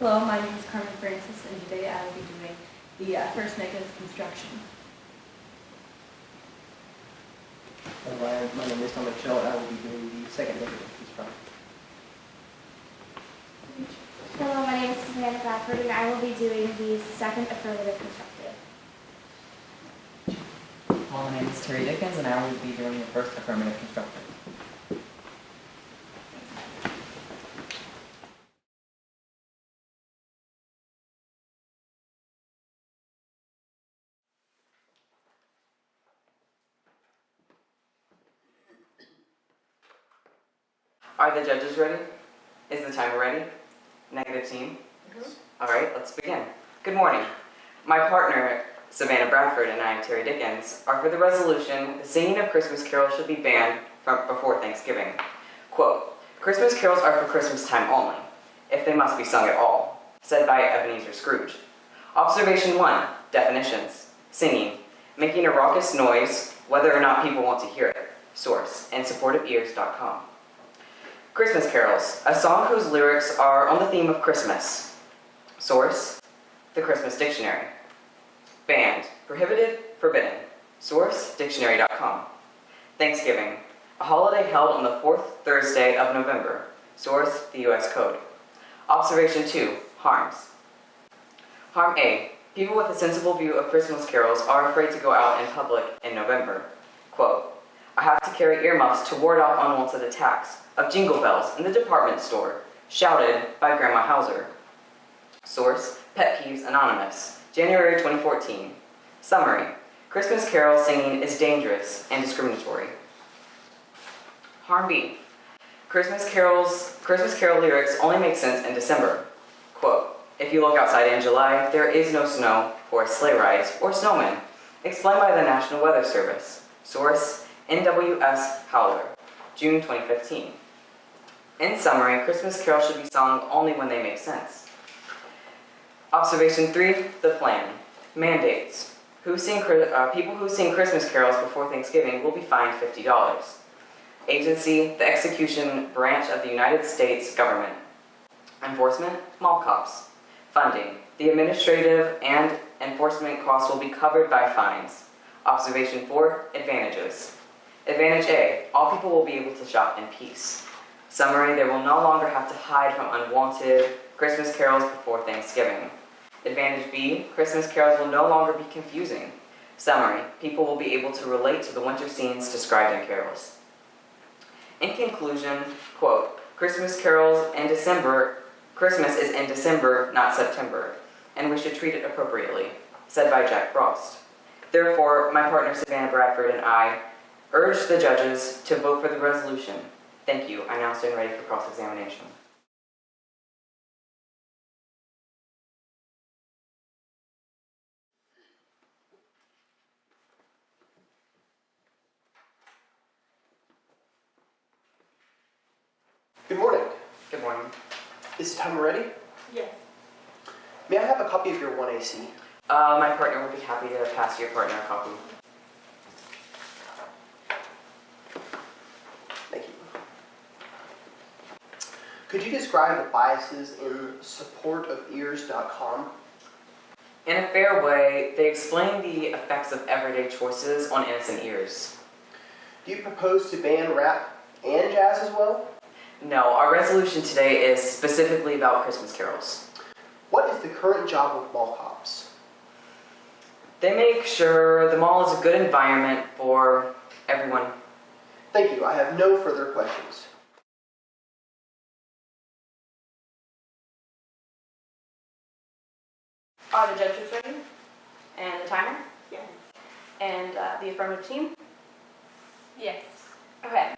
Hello, my name is Carmen Francis, and today I will be doing the first negative construction. My name is Tom Michelle, and I will be doing the second negative construction. Hello, my name is Savannah Bradford, and I will be doing the second affirmative constructive. Hello, my name is Terry Dickens, and I will be doing the first affirmative constructive. Are the judges ready? Is the timer ready? Negative team? All right, let's begin. Good morning. My partner, Savannah Bradford, and I, Terry Dickens, are for the resolution, the singing of Christmas carols should be banned from before Thanksgiving. Quote, Christmas carols are for Christmas time only, if they must be sung at all, said by Ebenezer Scrooge. Observation 1, definitions. Singing, making a raucous noise, whether or not people want to hear it. Source, insupportofelars.com. Christmas carols, a song whose lyrics are on the theme of Christmas. Source, the Christmas Dictionary. Banned, prohibited, forbidden. Source, dictionary.com. Thanksgiving, a holiday held on the fourth Thursday of November. Source, the U.S. Code. Observation 2, harms. Harm A, people with a sensible view of Christmas carols are afraid to go out in public in November. Quote, I have to carry earmuffs to ward off unwanted attacks of jingle bells in the department store, shouted by Grandma Hauser. Source, Pet Peeves Anonymous, January 2014. Summary, Christmas carol singing is dangerous and discriminatory. Harm B, Christmas carol lyrics only make sense in December. Quote, if you look outside in July, there is no snow, or sleigh rides, or snowmen, explained by the National Weather Service. Source, NWS Howler, June 2015. In summary, Christmas carols should be sung only when they make sense. Observation 3, the plan. Mandates. People who sing Christmas carols before Thanksgiving will be fined $50. Agency, the execution branch of the United States government. Enforcement, mall cops. Funding, the administrative and enforcement costs will be covered by fines. Observation 4, advantages. Advantage A, all people will be able to shop in peace. Summary, they will no longer have to hide from unwanted Christmas carols before Thanksgiving. Advantage B, Christmas carols will no longer be confusing. Summary, people will be able to relate to the winter scenes described in carols. In conclusion, quote, Christmas is in December, not September, and we should treat it appropriately, said by Jack Frost. Therefore, my partner Savannah Bradford and I urge the judges to vote for the resolution. Thank you. I now stand ready for cross-examination. Good morning. Good morning. Is the timer ready? Yes. May I have a copy of your 1AC? My partner would be happy to pass your partner a copy. Thank you. Could you describe the biases in supportofelars.com? In a fair way, they explain the effects of everyday choices on innocent ears. Do you propose to ban rap and jazz as well? No, our resolution today is specifically about Christmas carols. What is the current job of mall cops? They make sure the mall is a good environment for everyone. Thank you. I have no further questions. Are the judges ready? And the timer? Yes. And the affirmative team? Yes. Okay.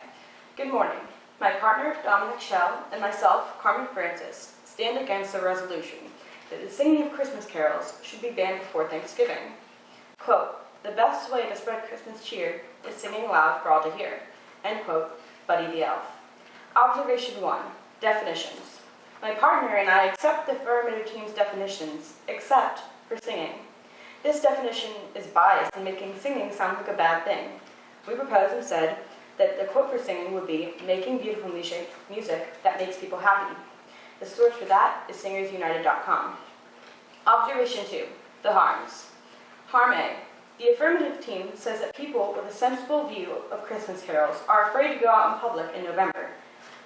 Good morning. My partner, Dominic Schell, and myself, Carmen Francis, stand against the resolution that the singing of Christmas carols should be banned before Thanksgiving. Quote, the best way to spread Christmas cheer is singing loud for all to hear. End quote, Buddy the Elf. Observation 1, definitions. My partner and I accept the affirmative team's definitions, except for singing. This definition is biased in making singing sound like a bad thing. We propose instead that the quote for singing would be making beautiful music that makes people happy. The source for that is singersunited.com. Observation 2. The harms. Harm A. The affirmative team says that people with a sensible view of Christmas carols are afraid to go out in public in November.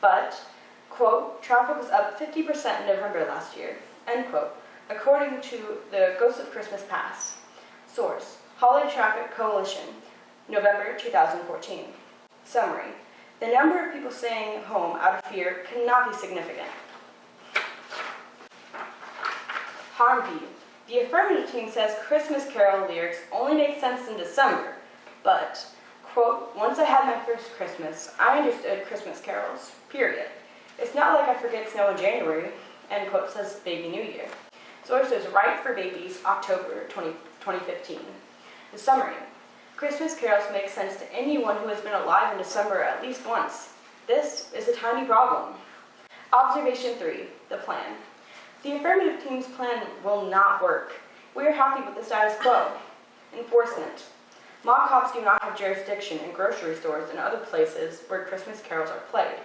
But, quote, traffic was up 50% in November last year, end quote, according to the Ghost of Christmas Pass. Source, Holiday Traffic Coalition, November 2014. Summary, the number of people staying home out of fear cannot be significant. Harm B. The affirmative team says Christmas carol lyrics only make sense in December, but, quote, once I had my first Christmas, I understood Christmas carols, period. It's not like I forget snow in January, end quote, says Baby New Year. Source is Right for Babies, October 2015. The summary, Christmas carols make sense to anyone who has been alive in December at least once. This is a tiny problem. Observation 3, the plan. The affirmative team's plan will not work. We are happy with the status quo. Enforcement. Mock cops do not have jurisdiction in grocery stores and other places where Christmas carols are played.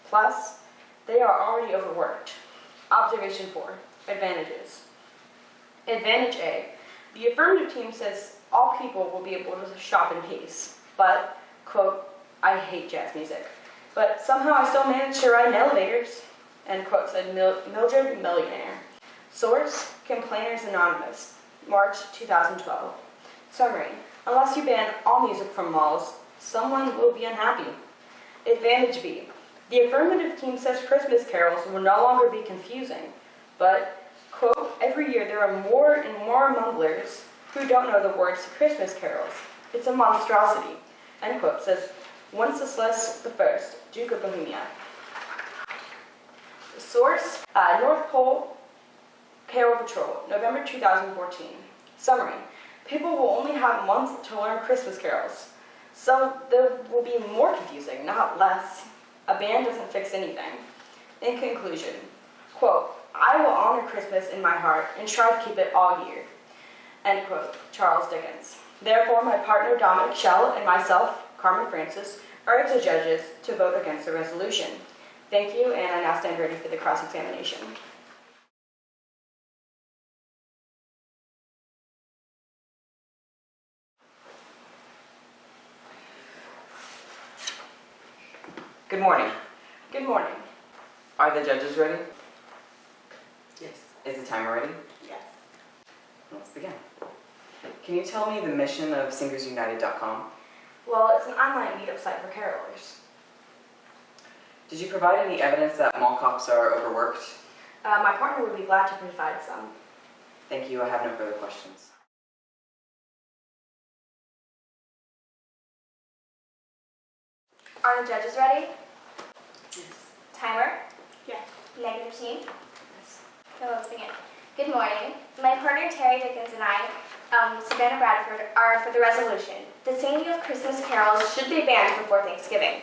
Plus, they are already overworked. Observation 4. Advantages. Advantage A. The affirmative team says all people will be able to shop in peace. But, quote, I hate jazz music. But somehow I still manage to ride in elevators. End quote, said Mildred Millionaire. Source, Complainers Anonymous, March 2012. Summary, unless you ban all music from malls, someone will be unhappy. Advantage B. The affirmative team says Christmas carols will no longer be confusing, but, quote, every year there are more and more mumblers who don't know the words to Christmas carols. It's a monstrosity, end quote, says Wenceslas I, Duke of Bohemia. Source, North Pole Carol Patrol, November 2014. Summary, people will only have months to learn Christmas carols, so they will be more confusing, not less. A ban doesn't fix anything. In conclusion, quote, I will honor Christmas in my heart and try to keep it all year, end quote, Charles Dickens. Therefore, my partner Dominic Schell and myself, Carmen Francis, urge the judges to vote against the resolution. Thank you, and I now stand ready for the cross-examination. Good morning. Good morning. Are the judges ready? Yes. Is the timer ready? Yes. Let's begin. Can you tell me the mission of singersunited.com? Well, it's an online meetup site for carolers. Did you provide any evidence that mall cops are overworked? My partner would be glad to provide some. Thank you. I have no further questions. Are the judges ready? Yes. Timer? Yes. Negative team? So let's begin. Good morning. My partner Terry Dickens and I, Savannah Bradford, are for the resolution. The singing of Christmas carols should be banned before Thanksgiving.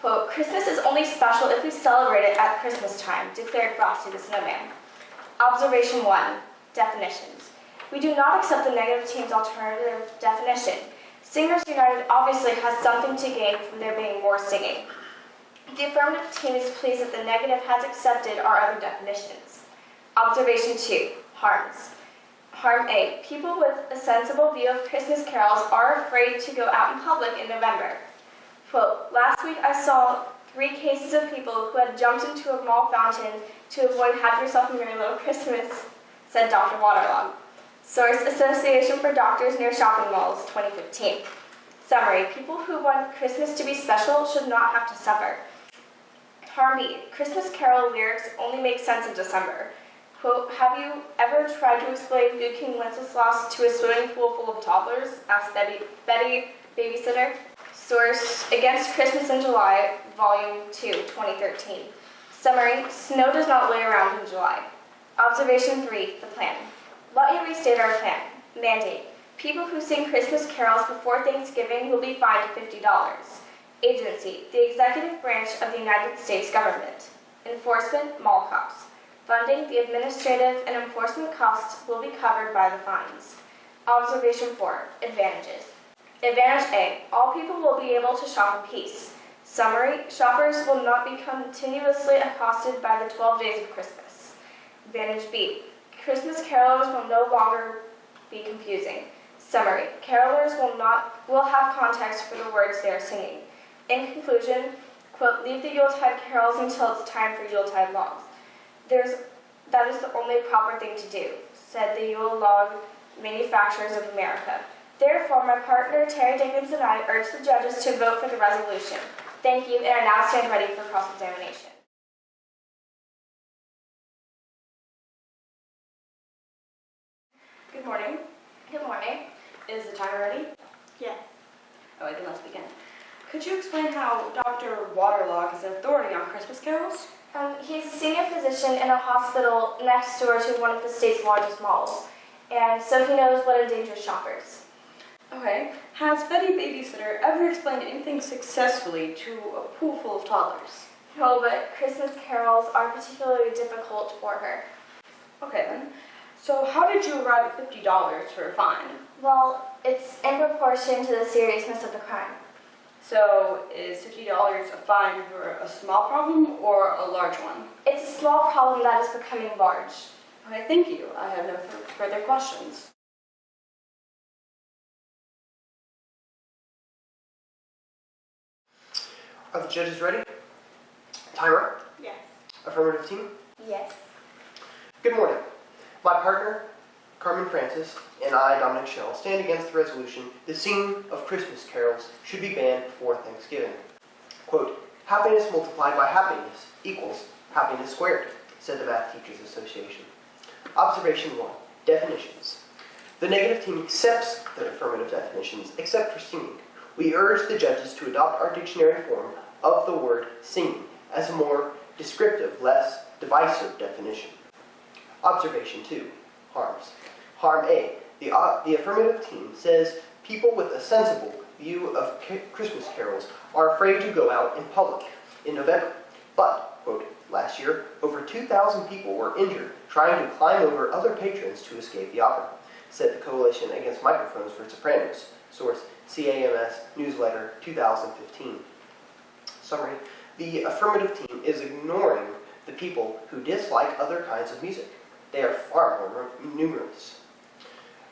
Quote, Christmas is only special if we celebrate it at Christmas time, declared Frosty the Snowman. Observation 1. Definitions. We do not accept the negative team's alternative definition. Singers United obviously has something to gain from there being more singing. The affirmative team is pleased that the negative has accepted our other definitions. Observation 2. Harms. Harm A. People with a sensible view of Christmas carols are afraid to go out in public in November. Quote, last week I saw 3 cases of people who had jumped into a mall fountain to avoid Have Yourself a Merry Little Christmas, said Dr. Waterlog. Source, Association for Doctors Near Shopping Malls, 2015. Summary, people who want Christmas to be special should not have to suffer. Harm B, Christmas carol lyrics only make sense in December. Quote, have you ever tried to explain Good King Wenceslas to a swimming pool full of toddlers? Asked Betty, babysitter. Source, Against Christmas in July, Volume 2, 2013. Summary, snow does not lay around in July. Observation 3, the plan. Let me restate our plan. Mandate, people who sing Christmas carols before Thanksgiving will be fined $50. Agency, the executive branch of the United States government. Enforcement, mall cops. Funding, the administrative and enforcement costs will be covered by the fines. Observation 4, advantages. Advantage A, all people will be able to shop in peace. Summary, shoppers will not be continuously accosted by the 12 days of Christmas. Advantage B, Christmas carolers will no longer be confusing. Summary, carolers will have context for the words they are singing. In conclusion, quote, leave the Yuletide carols until it's time for Yuletide logs. That is the only proper thing to do, said the Yule Log Manufacturers of America. Therefore, my partner Terry Dickens and I urge the judges to vote for the resolution. Thank you, and I now stand ready for cross-examination. Good morning. Good morning. Is the timer ready? Yes. Oh, then let's begin. Could you explain how Dr. Waterlock is an authority on Christmas carols? He's a senior physician in a hospital next door to one of the state's largest malls, and so he knows what endangers shoppers. Okay. Has Betty Babysitter ever explained anything successfully to a pool full of toddlers? No, but Christmas carols are particularly difficult for her. Okay then. So how did you arrive at $50 for a fine? Well, it's in proportion to the seriousness of the crime. So is $50 a fine for a small problem or a large one? It's a small problem that is becoming large. Okay, thank you. I have no further questions. Are the judges ready? Timer. Yes. Affirmative team. Yes. Good morning. My partner, Carmen Francis, and I, Dominic Schell, stand against the resolution the singing of Christmas carols should be banned before Thanksgiving. Quote, happiness multiplied by happiness equals happiness squared, said the Math Teachers Association. Observation 1. Definitions. The negative team accepts the affirmative definitions, except for singing. We urge the judges to adopt our dictionary form of the word singing as a more descriptive, less divisive definition. Observation 2. Harms. Harm A. The affirmative team says people with a sensible view of Christmas carols are afraid to go out in public in November. But, quote, last year, over 2,000 people were injured trying to climb over other patrons to escape the opera, said the Coalition Against Microphones for Sopranos. Source, CAMS Newsletter 2015. Summary. The affirmative team is ignoring the people who dislike other kinds of music. They are far more numerous.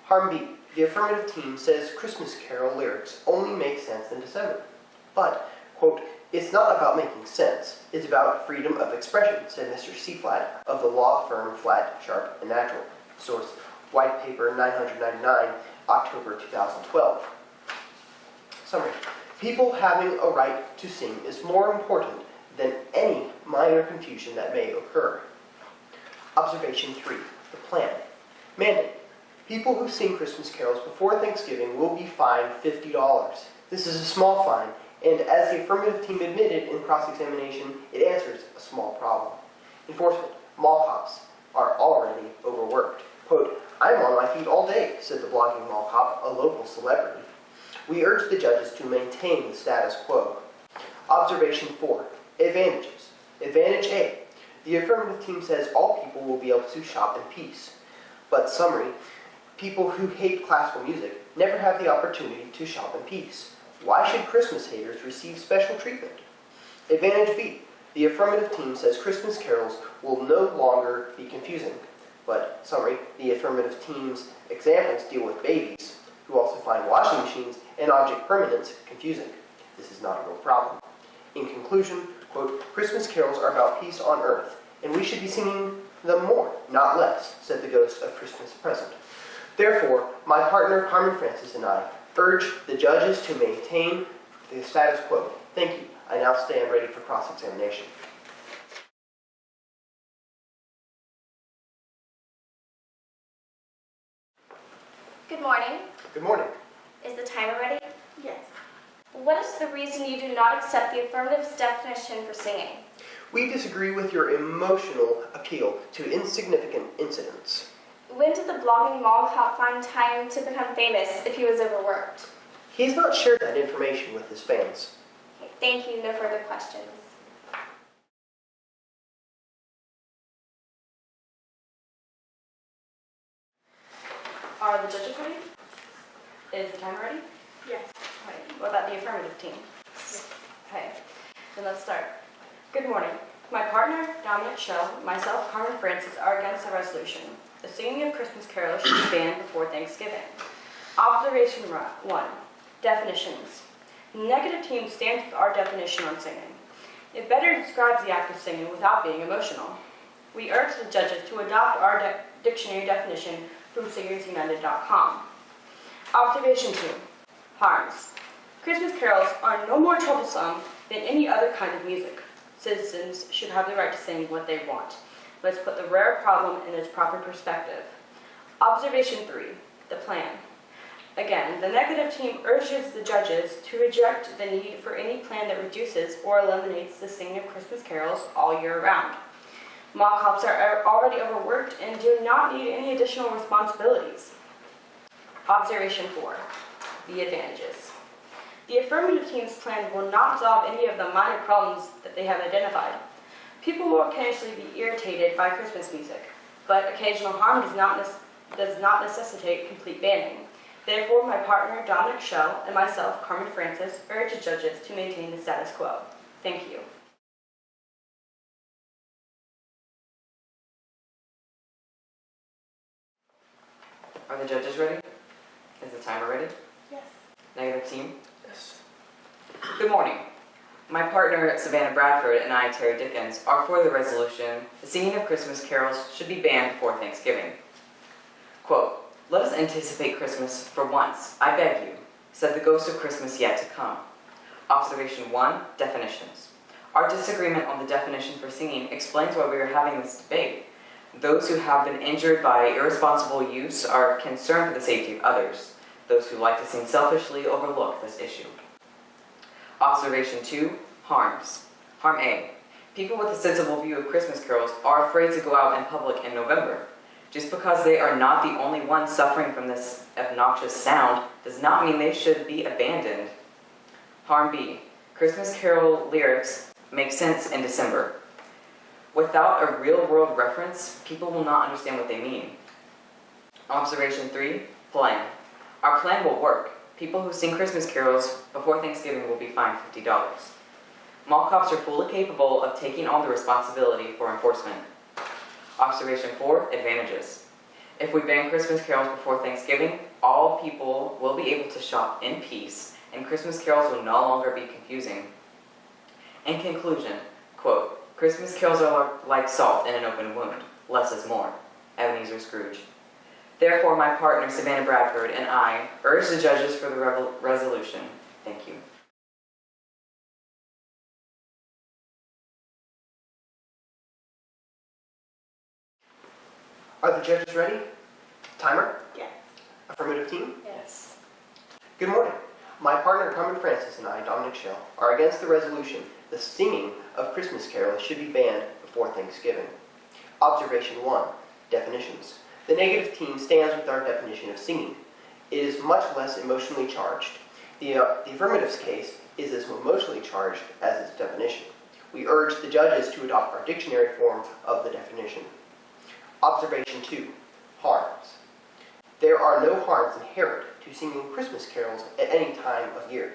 Harm B. The affirmative team says Christmas carol lyrics only make sense in December. But, quote, it's not about making sense. It's about freedom of expression, said Mr. C. Flat of the law firm Flat, Sharp, and Natural. Source, White Paper 999, October 2012. Summary. People having a right to sing is more important than any minor confusion that may occur. Observation 3. The plan. Mandate. People who sing Christmas carols before Thanksgiving will be fined $50. This is a small fine, and as the affirmative team admitted in cross-examination, it answers a small problem. Enforcement. Mall cops are already overworked. Quote, I'm on my feet all day, said the blogging mall cop, a local celebrity. We urge the judges to maintain the status quo. Observation 4. Advantages. Advantage A. The affirmative team says all people will be able to shop in peace. But summary, people who hate classical music never have the opportunity to shop in peace. Why should Christmas haters receive special treatment? Advantage B. The affirmative team says Christmas carols will no longer be confusing. But summary, the affirmative team's examples deal with babies, who also find washing machines and object permanence confusing. This is not a real problem. In conclusion, quote, Christmas carols are about peace on earth, and we should be singing them more, not less, said the ghost of Christmas present. Therefore, my partner Carmen Francis and I urge the judges to maintain the status quo. Thank you. I now stand ready for cross-examination. Good morning. Good morning. Is the timer ready? Yes. What is the reason you do not accept the affirmative's definition for singing? We disagree with your emotional appeal to insignificant incidents. When did the blogging mall cop find time to become famous if he was overworked? He has not shared that information with his fans. Okay, thank you. No further questions. Are the judges ready? Is the timer ready? Yes. Okay. What about the affirmative team? Okay. Then let's start. Good morning. My partner, Dominic Schell, myself, Carmen Francis, are against the resolution. The singing of Christmas carols should be banned before Thanksgiving. Observation 1. Definitions. The negative team stands with our definition on singing. It better describes the act of singing without being emotional. We urge the judges to adopt our dictionary definition from singersunited.com. Observation 2. Harms. Christmas carols are no more troublesome than any other kind of music. Citizens should have the right to sing what they want. Let's put the rare problem in its proper perspective. Observation 3. The plan. Again, the negative team urges the judges to reject the need for any plan that reduces or eliminates the singing of Christmas carols all year round. Mall cops are already overworked and do not need any additional responsibilities. Observation 4. The advantages. The affirmative team's plan will not solve any of the minor problems that they have identified. People will occasionally be irritated by Christmas music, but occasional harm does not necessitate complete banning. Therefore, my partner, Dominic Schell, and myself, Carmen Francis, urge the judges to maintain the status quo. Thank you. Are the judges ready? Is the timer ready? Yes. Negative team? Yes. Good morning. My partner, Savannah Bradford, and I, Terry Dickens, are for the resolution, the singing of Christmas carols should be banned before Thanksgiving. Quote, "Let us anticipate Christmas for once, I beg you," said the ghost of Christmas yet to come. Observation 1, definitions. Our disagreement on the definition for singing explains why we are having this debate. Those who have been injured by irresponsible use are concerned for the safety of others. Those who like to sing selfishly overlook this issue. Observation 2, harms. Harm A. People with a sensible view of Christmas carols are afraid to go out in public in November. Just because they are not the only ones suffering from this obnoxious sound does not mean they should be abandoned. Harm B. Christmas carol lyrics make sense in December. Without a real-world reference, people will not understand what they mean. Observation 3, plan. Our plan will work. People who sing Christmas carols before Thanksgiving will be fined $50. Mall cops are fully capable of taking on the responsibility for enforcement. Observation 4, advantages. If we ban Christmas carols before Thanksgiving, all people will be able to shop in peace, and Christmas carols will no longer be confusing. In conclusion, quote, "Christmas carols are like salt in an open wound. Less is more." Ebenezer Scrooge. Therefore, my partner, Savannah Bradford, and I urge the judges for the resolution. Thank you. Are the judges ready? Timer? Yes. Affirmative team? Yes. Good morning. My partner, Carmen Francis, and I, Dominic Schell, are against the resolution the singing of Christmas carols should be banned before Thanksgiving. Observation 1, definitions. The negative team stands with our definition of singing. It is much less emotionally charged. The affirmative's case is as emotionally charged as its definition. We urge the judges to adopt our dictionary form of the definition. Observation 2, harms. There are no harms inherent to singing Christmas carols at any time of year.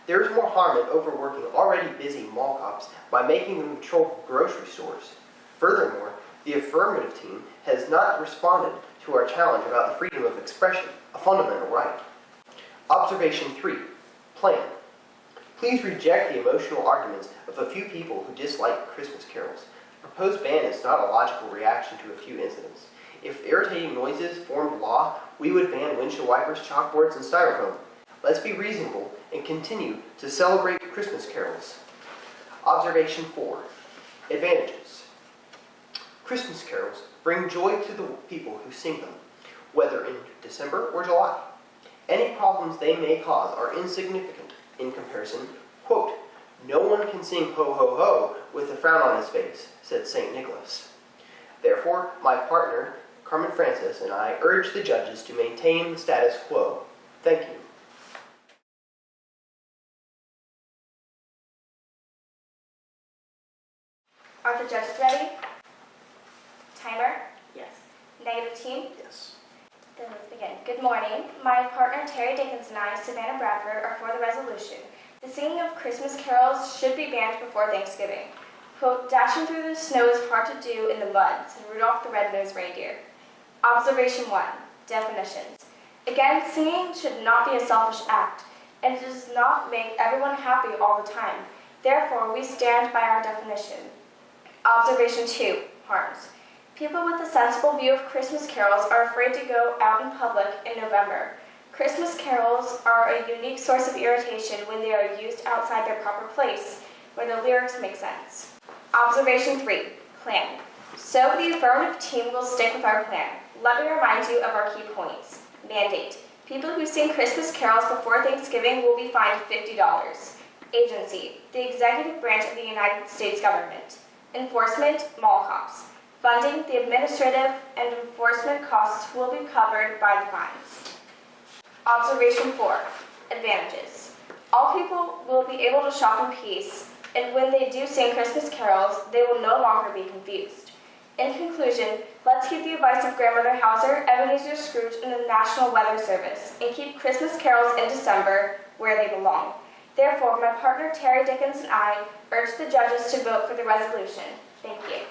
There is more harm in overworking already busy mall cops by making them control grocery stores. Furthermore, the affirmative team has not responded to our challenge about the freedom of expression, a fundamental right. Observation 3, plan. Please reject the emotional arguments of a few people who dislike Christmas carols. The proposed ban is not a logical reaction to a few incidents. If irritating noises formed law, we would ban windshield wipers, chalkboards, and styrofoam. Let's be reasonable and continue to celebrate Christmas carols. Observation 4, advantages. Christmas carols bring joy to the people who sing them, whether in December or July. Any problems they may cause are insignificant in comparison. Quote, "No one can sing ho ho ho with a frown on his face," said St. Nicholas. Therefore, my partner, Carmen Francis, and I urge the judges to maintain the status quo. Thank you. Are the judges ready? Timer? Yes. Negative team? Yes. Then let's begin. Good morning. My partner Terry Dickens and I, Savannah Bradford, are for the resolution. The singing of Christmas carols should be banned before Thanksgiving. Quote, dashing through the snow is hard to do in the mud, said Rudolph the Red-Nosed Reindeer. Observation 1. Definitions. Again, singing should not be a selfish act, and it does not make everyone happy all the time. Therefore, we stand by our definition. Observation 2. Harms. People with a sensible view of Christmas carols are afraid to go out in public in November. Christmas carols are a unique source of irritation when they are used outside their proper place, where the lyrics make sense. Observation 3. Plan. So the affirmative team will stick with our plan. Let me remind you of our key points. Mandate. People who sing Christmas carols before Thanksgiving will be fined $50. Agency. The executive branch of the United States government. Enforcement. Mall cops. Funding. The administrative and enforcement costs will be covered by the fines. Observation 4. Advantages. All people will be able to shop in peace, and when they do sing Christmas carols, they will no longer be confused. In conclusion, let's heed the advice of Grandmother Hauser, Ebenezer Scrooge, and the National Weather Service, and keep Christmas carols in December where they belong. Therefore, my partner Terry Dickens and I urge the judges to vote for the resolution. Thank you.